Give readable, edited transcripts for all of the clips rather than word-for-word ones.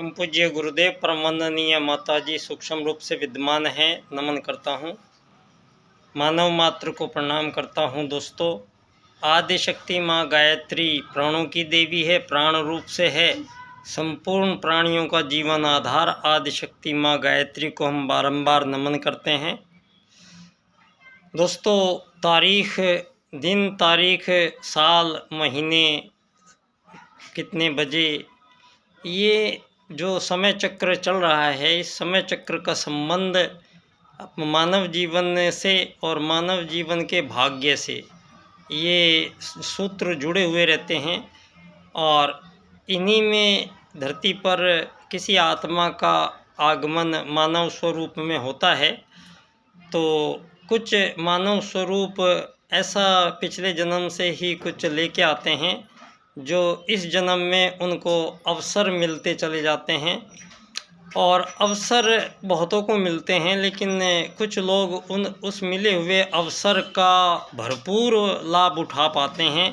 परम पूज्य गुरुदेव परम वंदनीय माता जी सूक्ष्म रूप से विद्यमान हैं, नमन करता हूँ। मानव मात्र को प्रणाम करता हूँ। दोस्तों, आदि शक्ति माँ गायत्री प्राणों की देवी है, प्राण रूप से है, संपूर्ण प्राणियों का जीवन आधार आदि शक्ति माँ गायत्री को हम बारंबार नमन करते हैं। दोस्तों, तारीख, दिन, तारीख, साल, महीने, कितने बजे, ये जो समय चक्र चल रहा है, इस समय चक्र का संबंध मानव जीवन से और मानव जीवन के भाग्य से ये सूत्र जुड़े हुए रहते हैं। और इन्हीं में धरती पर किसी आत्मा का आगमन मानव स्वरूप में होता है। तो कुछ मानव स्वरूप ऐसा पिछले जन्म से ही कुछ लेके आते हैं जो इस जन्म में उनको अवसर मिलते चले जाते हैं। और अवसर बहुतों को मिलते हैं, लेकिन कुछ लोग उस मिले हुए अवसर का भरपूर लाभ उठा पाते हैं,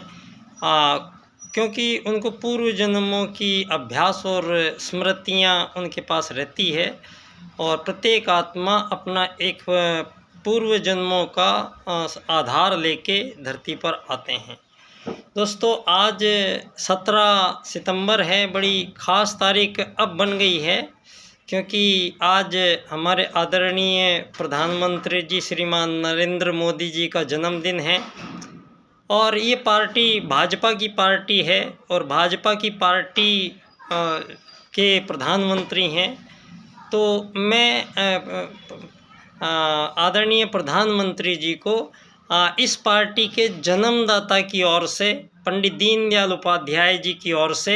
क्योंकि उनको पूर्व जन्मों की अभ्यास और स्मृतियाँ उनके पास रहती है। और प्रत्येक आत्मा अपना एक पूर्व जन्मों का आधार लेके धरती पर आते हैं। दोस्तों, आज 17 सितंबर है। बड़ी ख़ास तारीख अब बन गई है, क्योंकि आज हमारे आदरणीय प्रधानमंत्री जी श्रीमान नरेंद्र मोदी जी का जन्मदिन है। और ये पार्टी भाजपा की पार्टी है और भाजपा की पार्टी के प्रधानमंत्री हैं। तो मैं आदरणीय प्रधानमंत्री जी को इस पार्टी के जन्मदाता की ओर से, पंडित दीनदयाल उपाध्याय जी की ओर से,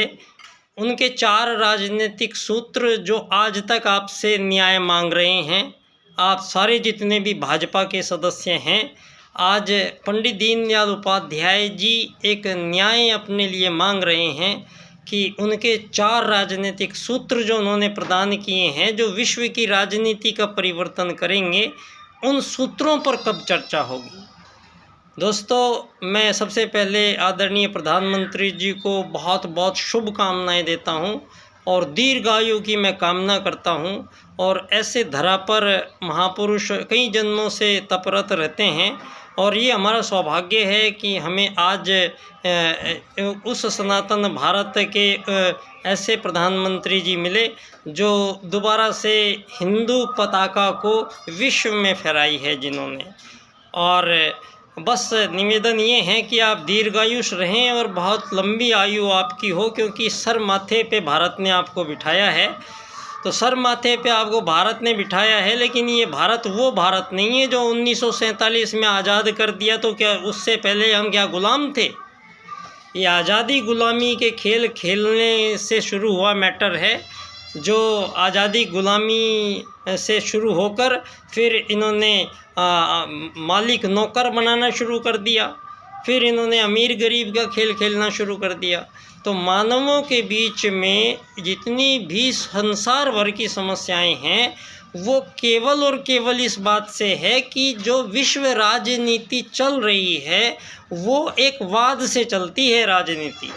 उनके 4 राजनीतिक सूत्र जो आज तक आपसे न्याय मांग रहे हैं, आप सारे जितने भी भाजपा के सदस्य हैं, आज पंडित दीनदयाल उपाध्याय जी एक न्याय अपने लिए मांग रहे हैं कि उनके 4 राजनीतिक सूत्र जो उन्होंने प्रदान किए हैं, जो विश्व की राजनीति का परिवर्तन करेंगे, उन सूत्रों पर कब चर्चा होगी। दोस्तों, मैं सबसे पहले आदरणीय प्रधानमंत्री जी को बहुत बहुत शुभकामनाएं देता हूं और दीर्घायु की मैं कामना करता हूं। और ऐसे धरा पर महापुरुष कई जन्मों से तपरत रहते हैं, और ये हमारा सौभाग्य है कि हमें आज उस सनातन भारत के ऐसे प्रधानमंत्री जी मिले जो दोबारा से हिंदू पताका को विश्व में फहराई है जिन्होंने। और बस निवेदन ये है कि आप दीर्घायुष रहें और बहुत लंबी आयु आपकी हो, क्योंकि सर माथे पे भारत ने आपको बिठाया है। तो सर माथे पे आपको भारत ने बिठाया है, लेकिन ये भारत वो भारत नहीं है जो 1947 में आज़ाद कर दिया। तो क्या उससे पहले हम क्या गुलाम थे? ये आज़ादी गुलामी के खेल खेलने से शुरू हुआ मैटर है, जो आज़ादी गुलामी से शुरू होकर फिर इन्होंने मालिक नौकर बनाना शुरू कर दिया, फिर इन्होंने अमीर गरीब का खेल खेलना शुरू कर दिया। तो मानवों के बीच में जितनी भी संसार भर की समस्याएं हैं, वो केवल और केवल इस बात से है कि जो विश्व राजनीति चल रही है वो एक वाद से चलती है। राजनीति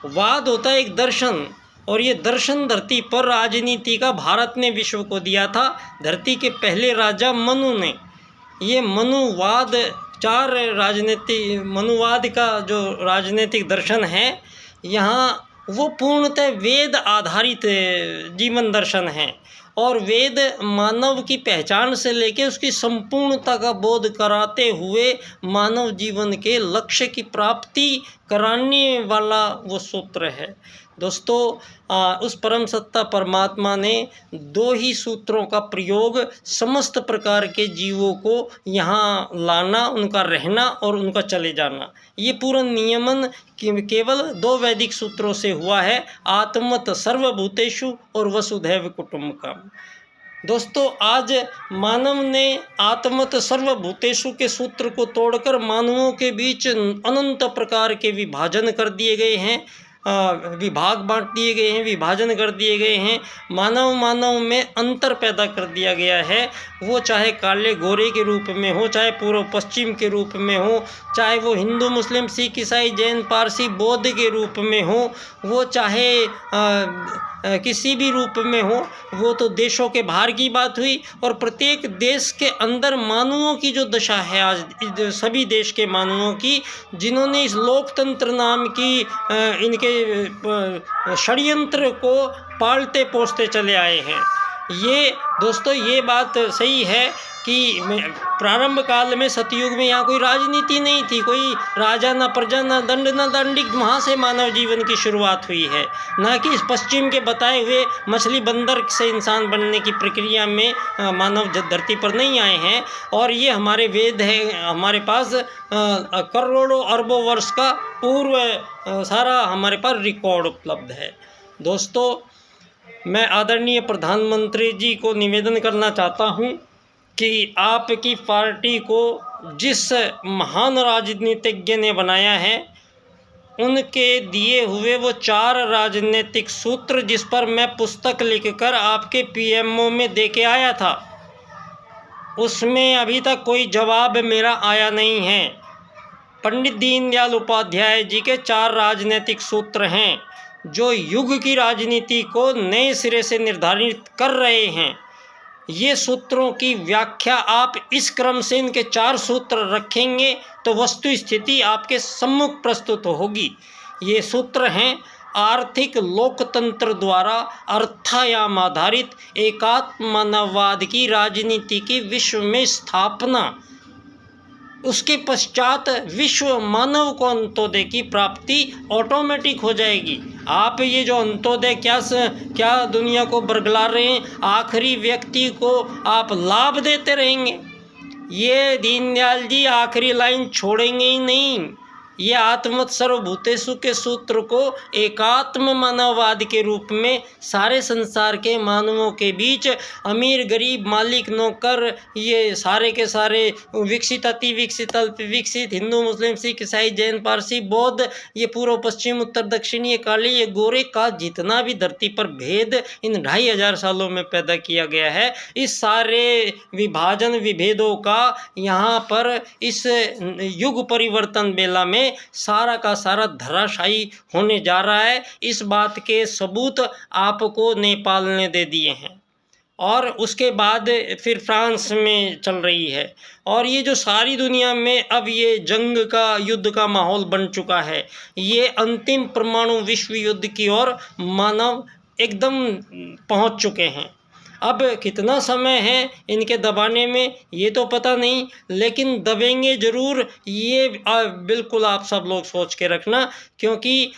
वाद होता है एक दर्शन, और ये दर्शन धरती पर राजनीति का भारत ने विश्व को दिया था। धरती के पहले राजा मनु ने ये मनुवाद, 4 राजनीति मनुवाद का जो राजनीतिक दर्शन है यहाँ, वो पूर्णतः वेद आधारित जीवन दर्शन है। और वेद मानव की पहचान से लेकर उसकी संपूर्णता का बोध कराते हुए मानव जीवन के लक्ष्य की प्राप्ति कराने वाला वो सूत्र है। दोस्तों, उस परम सत्ता परमात्मा ने 2 ही सूत्रों का प्रयोग समस्त प्रकार के जीवों को यहाँ लाना, उनका रहना और उनका चले जाना, ये पूरा नियमन केवल 2 वैदिक सूत्रों से हुआ है, आत्मत सर्वभूतेषु और वसुधैव कुटुम्बकम। दोस्तों, आज मानव ने आत्मत सर्वभूतेषु के सूत्र को तोड़कर मानवों के बीच अनंत प्रकार के विभाजन कर दिए गए हैं, विभाग बांट दिए गए हैं, विभाजन कर दिए गए हैं। मानव में अंतर पैदा कर दिया गया है, वो चाहे काले गोरे के रूप में हो, चाहे पूर्व पश्चिम के रूप में हो, चाहे वो हिंदू मुस्लिम सिख ईसाई जैन पारसी बौद्ध के रूप में हो, वो चाहे किसी भी रूप में हो, वो तो देशों के बाहर की बात हुई। और प्रत्येक देश के अंदर मानवों की जो दशा है आज, सभी देश के मानवों की, जिन्होंने इस लोकतंत्र नाम की इनके षड्यंत्र को पालते पोसते चले आए हैं। ये दोस्तों ये बात सही है कि प्रारंभ काल में सतयुग में यहाँ कोई राजनीति नहीं थी, कोई राजा न प्रजा न दंड न दंडिक, वहाँ से मानव जीवन की शुरुआत हुई है, ना कि इस पश्चिम के बताए हुए मछली बंदर से इंसान बनने की प्रक्रिया में मानव धरती पर नहीं आए हैं। और ये हमारे वेद है, हमारे पास करोड़ों अरबों वर्ष का पूर्व सारा हमारे पास रिकॉर्ड उपलब्ध है। दोस्तों, मैं आदरणीय प्रधानमंत्री जी को निवेदन करना चाहता हूँ कि आपकी पार्टी को जिस महान राजनीतिज्ञ ने बनाया है, उनके दिए हुए वो 4 राजनीतिक सूत्र, जिस पर मैं पुस्तक लिखकर आपके पीएमओ में दे के आया था, उसमें अभी तक कोई जवाब मेरा आया नहीं है। पंडित दीनदयाल उपाध्याय जी के 4 राजनीतिक सूत्र हैं जो युग की राजनीति को नए सिरे से निर्धारित कर रहे हैं। ये सूत्रों की व्याख्या आप इस क्रम से इनके 4 सूत्र रखेंगे तो वस्तु स्थिति आपके सम्मुख प्रस्तुत होगी। ये सूत्र हैं: आर्थिक लोकतंत्र द्वारा अर्थायाम आधारित एकात्म मानववाद की राजनीति की विश्व में स्थापना, उसके पश्चात विश्व मानव को अंत्योदय की प्राप्ति ऑटोमेटिक हो जाएगी। आप ये जो अंत्योदय क्या दुनिया को बरगला रहे हैं, आखिरी व्यक्ति को आप लाभ देते रहेंगे। ये दीनदयाल जी आखिरी लाइन छोड़ेंगे ही नहीं। ये आत्मत सर्वभूतेषु के सूत्र को एकात्म मानववाद के रूप में सारे संसार के मानवों के बीच, अमीर गरीब मालिक नौकर, ये सारे के सारे विकसित अति विकसित अल्प विकसित, हिंदू मुस्लिम सिख ईसाई जैन पारसी बौद्ध, ये पूर्व पश्चिम उत्तर दक्षिण, ये काले ये गोरे का जितना भी धरती पर भेद इन 2500 सालों में पैदा किया गया है, इस सारे विभाजन विभेदों का यहाँ पर इस युग परिवर्तन बेला में सारा का सारा धराशायी होने जा रहा है। इस बात के सबूत आपको नेपाल ने दे दिए हैं और उसके बाद फिर फ्रांस में चल रही है। और ये जो सारी दुनिया में अब ये जंग का युद्ध का माहौल बन चुका है, ये अंतिम परमाणु विश्व युद्ध की ओर मानव एकदम पहुंच चुके हैं। अब कितना समय है इनके दबाने में ये तो पता नहीं, लेकिन दबेंगे ज़रूर, ये बिल्कुल आप सब लोग सोच के रखना, क्योंकि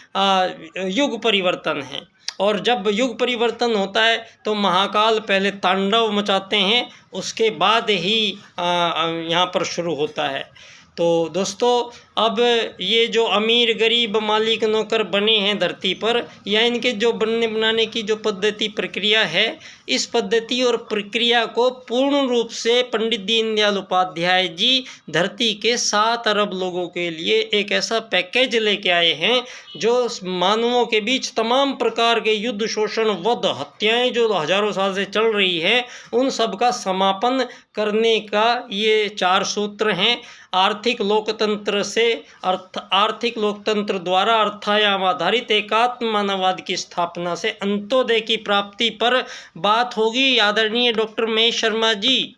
युग परिवर्तन है। और जब युग परिवर्तन होता है तो महाकाल पहले तांडव मचाते हैं, उसके बाद ही यहाँ पर शुरू होता है। तो दोस्तों, अब ये जो अमीर गरीब मालिक नौकर बने हैं धरती पर, या इनके जो बनने बनाने की जो पद्धति प्रक्रिया है, इस पद्धति और प्रक्रिया को पूर्ण रूप से पंडित दीनदयाल उपाध्याय जी धरती के 7 अरब लोगों के लिए एक ऐसा पैकेज लेके आए हैं जो मानवों के बीच तमाम प्रकार के युद्ध, शोषण, वध, हत्याएं जो हजारों साल से चल रही है, उन सब का समापन करने का ये 4 सूत्र हैं। आर्थिक लोकतंत्र से आर्थिक लोकतंत्र द्वारा अर्थायाम आधारित एकात्म मानववाद की स्थापना से अंत्योदय की प्राप्ति पर बात होगी। आदरणीय डॉक्टर महेश शर्मा जी,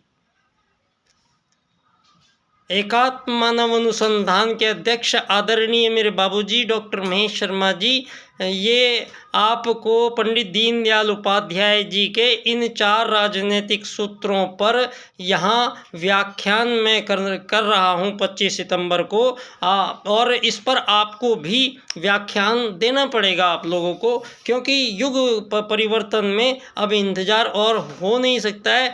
एकात्म मानव अनुसंधान के अध्यक्ष आदरणीय मेरे बाबूजी डॉक्टर महेश शर्मा जी, ये आपको पंडित दीनदयाल उपाध्याय जी के इन 4 राजनीतिक सूत्रों पर यहाँ व्याख्यान मैं कर रहा हूँ 25 सितंबर को, और इस पर आपको भी व्याख्यान देना पड़ेगा आप लोगों को, क्योंकि युग परिवर्तन में अब इंतज़ार और हो नहीं सकता है।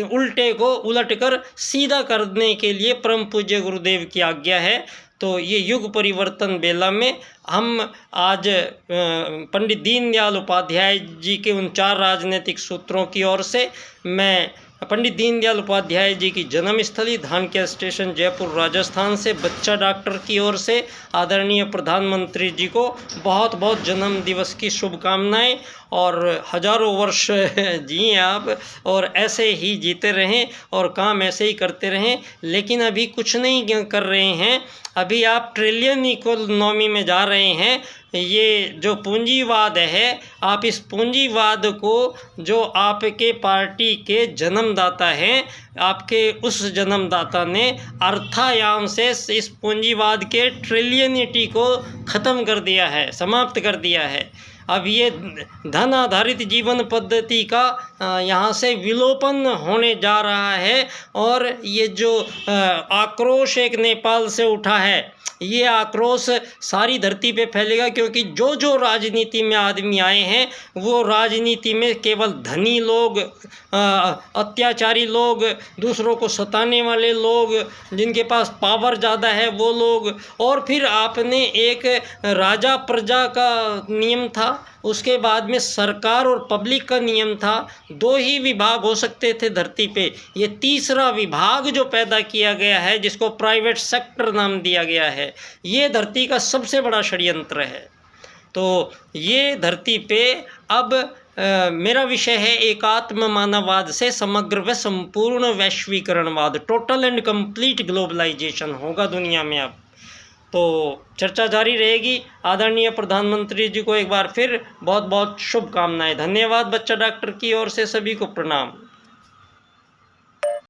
उल्टे को उलटकर सीधा करने के लिए परम पूज्य गुरुदेव की आज्ञा है। तो ये युग परिवर्तन बेला में हम आज पंडित दीनदयाल उपाध्याय जी के उन 4 राजनीतिक सूत्रों की ओर से, मैं पंडित दीनदयाल उपाध्याय जी की जन्मस्थली धानक्या स्टेशन जयपुर राजस्थान से बच्चा डॉक्टर की ओर से आदरणीय प्रधानमंत्री जी को बहुत बहुत जन्म दिवस की शुभकामनाएं, और हजारों वर्ष जिए आप, और ऐसे ही जीते रहें और काम ऐसे ही करते रहें। लेकिन अभी कुछ नहीं कर रहे हैं, अभी आप ट्रिलियन इकोनॉमी में जा रहे हैं। ये जो पूंजीवाद है, आप इस पूंजीवाद को जो आपके पार्टी के जन्मदाता हैं, आपके उस जन्मदाता ने अर्थायाम से इस पूंजीवाद के ट्रिलियनिटी को ख़त्म कर दिया है, समाप्त कर दिया है। अब ये धन आधारित जीवन पद्धति का यहाँ से विलोपन होने जा रहा है। और ये जो आक्रोश एक नेपाल से उठा है, ये आक्रोश सारी धरती पे फैलेगा, क्योंकि जो जो राजनीति में आदमी आए हैं वो राजनीति में केवल धनी लोग, अत्याचारी लोग, दूसरों को सताने वाले लोग, जिनके पास पावर ज़्यादा है वो लोग। और फिर आपने एक राजा प्रजा का नियम था, उसके बाद में सरकार और पब्लिक का नियम था। दो ही विभाग हो सकते थे धरती पे। ये तीसरा विभाग जो पैदा किया गया है, जिसको प्राइवेट सेक्टर नाम दिया गया है, ये धरती का सबसे बड़ा षड्यंत्र है। तो ये धरती पे अब मेरा विषय है एकात्म मानववाद से समग्र व संपूर्ण वैश्वीकरणवाद, टोटल एंड कंप्लीट ग्लोबलाइजेशन होगा दुनिया में अब। तो चर्चा जारी रहेगी। आदरणीय प्रधानमंत्री जी को एक बार फिर बहुत बहुत शुभकामनाएं। धन्यवाद बच्चा डॉक्टर की ओर से सभी को प्रणाम।